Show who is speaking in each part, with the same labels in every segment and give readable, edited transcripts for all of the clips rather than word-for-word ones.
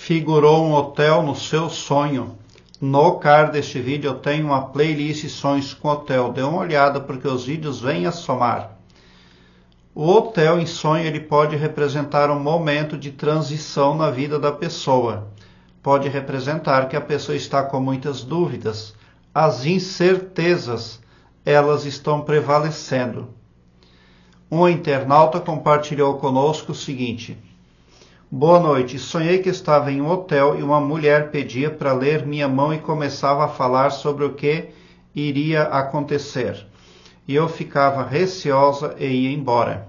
Speaker 1: figurou um hotel no seu sonho. No card deste vídeo eu tenho uma playlist Sonhos com Hotel. Dê uma olhada porque os vídeos vêm a somar. O hotel em sonho ele pode representar um momento de transição na vida da pessoa. Pode representar que a pessoa está com muitas dúvidas. As incertezas, elas estão prevalecendo. Um internauta compartilhou conosco o seguinte: boa noite, sonhei que estava em um hotel e uma mulher pedia para ler minha mão e começava a falar sobre o que iria acontecer. E eu ficava receosa e ia embora.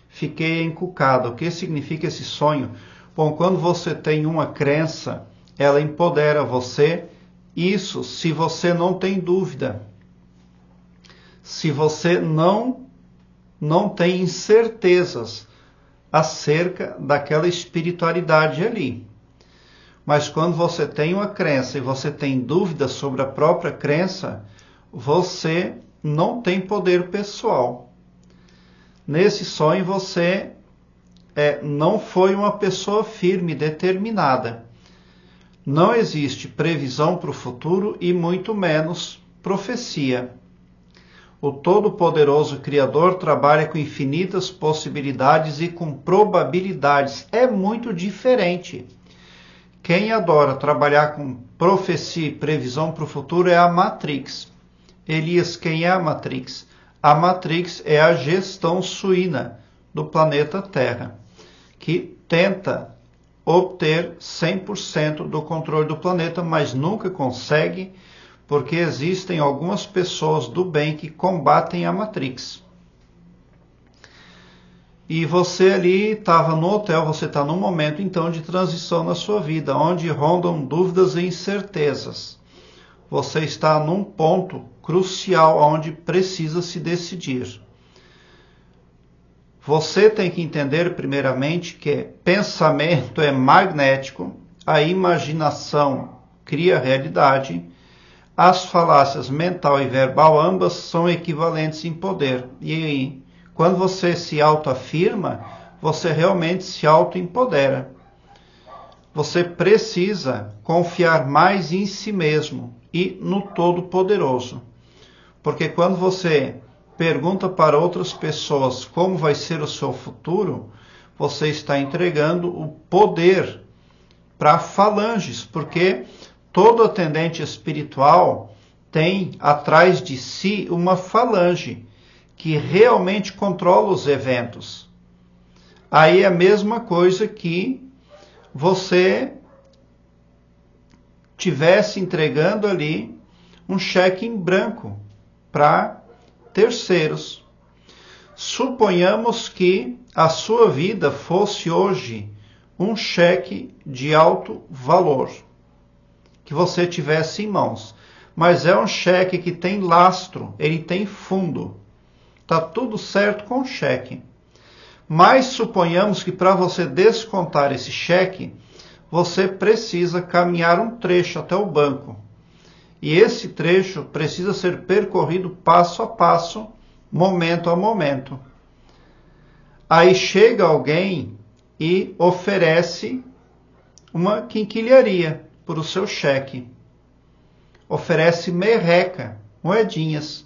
Speaker 1: Fiquei encucado. O que significa esse sonho? Bom, quando você tem uma crença, ela empodera você. Isso se você não tem dúvida. Se você não tem incertezas acerca daquela espiritualidade ali. Mas quando você tem uma crença e você tem dúvidas sobre a própria crença, você não tem poder pessoal. Nesse sonho você não foi uma pessoa firme, determinada. Não existe previsão para o futuro e muito menos profecia. O Todo-Poderoso Criador trabalha com infinitas possibilidades e com probabilidades. É muito diferente. Quem adora trabalhar com profecia e previsão para o futuro é a Matrix. Elias, quem é a Matrix? A Matrix é a gestão suína do planeta Terra, que tenta obter 100% do controle do planeta, mas nunca consegue, porque existem algumas pessoas do bem que combatem a Matrix. E você ali estava no hotel, você está num momento então de transição na sua vida, onde rondam dúvidas e incertezas. Você está num ponto crucial onde precisa se decidir. Você tem que entender primeiramente que pensamento é magnético, a imaginação cria realidade, as falácias mental e verbal ambas são equivalentes em poder. E aí, quando você se autoafirma, você realmente se autoempodera. Você precisa confiar mais em si mesmo e no Todo-Poderoso. Porque quando você pergunta para outras pessoas como vai ser o seu futuro, você está entregando o poder para falanges, porque todo atendente espiritual tem atrás de si uma falange que realmente controla os eventos. Aí é a mesma coisa que você tivesse entregando ali um cheque em branco para terceiros. Suponhamos que a sua vida fosse hoje um cheque de alto valor que você tivesse em mãos, mas é um cheque que tem lastro, ele tem fundo. Está tudo certo com o cheque. Mas suponhamos que para você descontar esse cheque, você precisa caminhar um trecho até o banco. E esse trecho precisa ser percorrido passo a passo, momento a momento. Aí chega alguém e oferece uma quinquilharia por o seu cheque. Oferece merreca, moedinhas.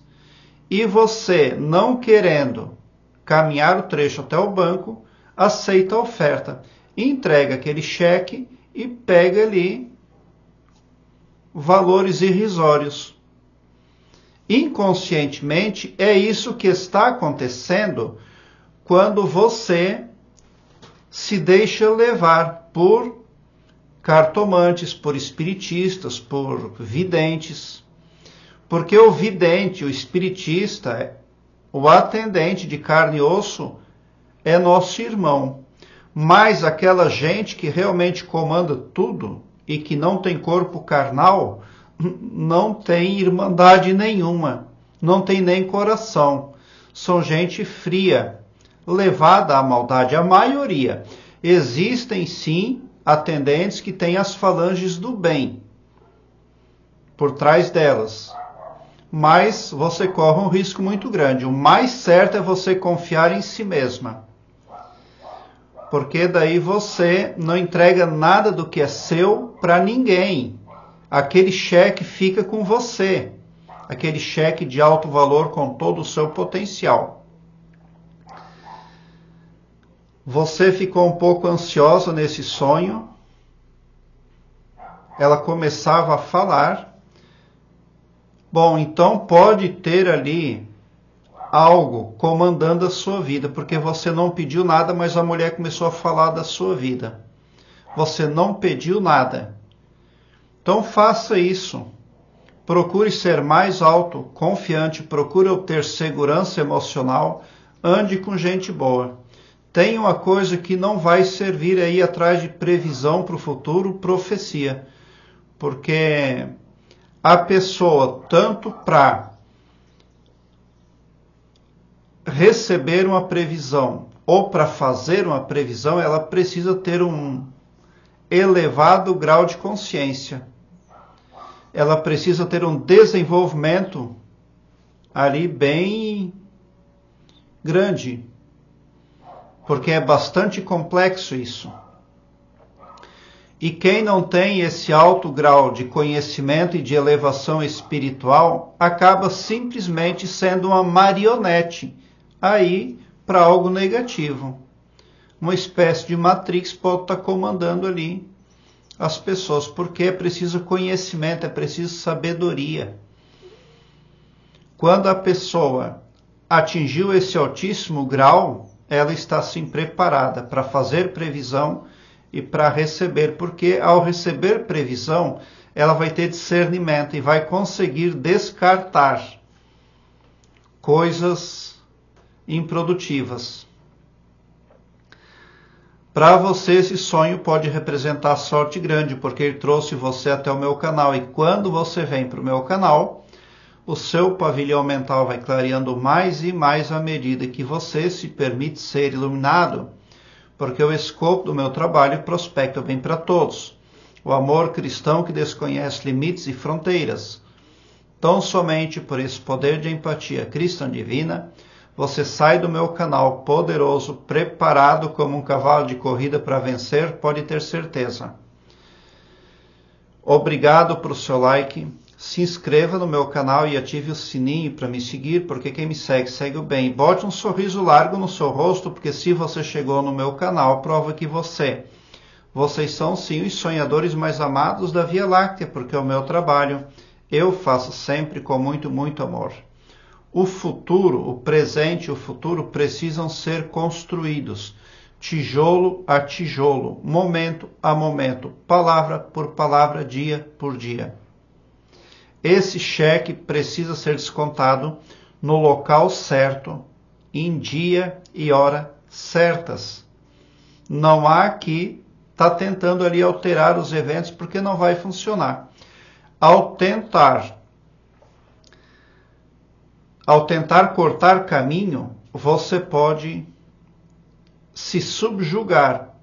Speaker 1: E você, não querendo caminhar o trecho até o banco, aceita a oferta. Entrega aquele cheque e pega ali valores irrisórios. Inconscientemente, é isso que está acontecendo quando você se deixa levar por cartomantes, por espiritistas, por videntes. Porque o vidente, o espiritista, o atendente de carne e osso é nosso irmão. Mas aquela gente que realmente comanda tudo e que não tem corpo carnal, não tem irmandade nenhuma, não tem nem coração. São gente fria, levada à maldade. A maioria. Existem sim atendentes que têm as falanges do bem por trás delas. Mas você corre um risco muito grande. O mais certo é você confiar em si mesma. Porque daí você não entrega nada do que é seu para ninguém. Aquele cheque fica com você. Aquele cheque de alto valor com todo o seu potencial. Você ficou um pouco ansiosa nesse sonho. Ela começava a falar. Bom, então pode ter ali algo comandando a sua vida, porque você não pediu nada, mas a mulher começou a falar da sua vida. Você não pediu nada. Então faça isso. Procure ser mais autoconfiante, procure obter segurança emocional, ande com gente boa. Tem uma coisa que não vai servir aí atrás de previsão para o futuro, profecia. Porque a pessoa, tanto para receber uma previsão ou para fazer uma previsão, ela precisa ter um elevado grau de consciência. Ela precisa ter um desenvolvimento ali bem grande, porque é bastante complexo isso. E quem não tem esse alto grau de conhecimento e de elevação espiritual acaba simplesmente sendo uma marionete aí para algo negativo. Uma espécie de Matrix pode estar comandando ali as pessoas, porque é preciso conhecimento, é preciso sabedoria. Quando a pessoa atingiu esse altíssimo grau, ela está assim preparada para fazer previsão e para receber, porque ao receber previsão, ela vai ter discernimento e vai conseguir descartar coisas improdutivas. Para você, esse sonho pode representar sorte grande, porque ele trouxe você até o meu canal. E quando você vem para o meu canal, o seu pavilhão mental vai clareando mais e mais à medida que você se permite ser iluminado, porque o escopo do meu trabalho prospecta o bem para todos. O amor cristão que desconhece limites e fronteiras. Tão somente por esse poder de empatia cristã divina, você sai do meu canal poderoso, preparado como um cavalo de corrida para vencer, pode ter certeza. Obrigado por seu like. Se inscreva no meu canal e ative o sininho para me seguir, porque quem me segue, segue o bem. Bote um sorriso largo no seu rosto, porque se você chegou no meu canal, prova que vocês são sim os sonhadores mais amados da Via Láctea, porque é o meu trabalho eu faço sempre com muito, muito amor. O futuro, o presente e o futuro precisam ser construídos, tijolo a tijolo, momento a momento, palavra por palavra, dia por dia. Esse cheque precisa ser descontado no local certo, em dia e hora certas. Não há que estar tentando ali alterar os eventos, porque não vai funcionar. Ao tentar cortar caminho, você pode se subjugar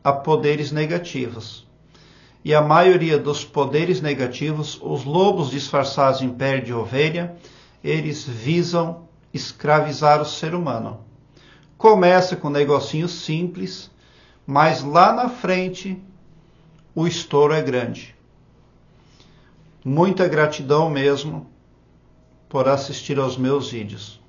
Speaker 1: a poderes negativos. E a maioria dos poderes negativos, os lobos disfarçados em pele de ovelha, eles visam escravizar o ser humano. Começa com um negocinho simples, mas lá na frente o estouro é grande. Muita gratidão mesmo por assistir aos meus vídeos.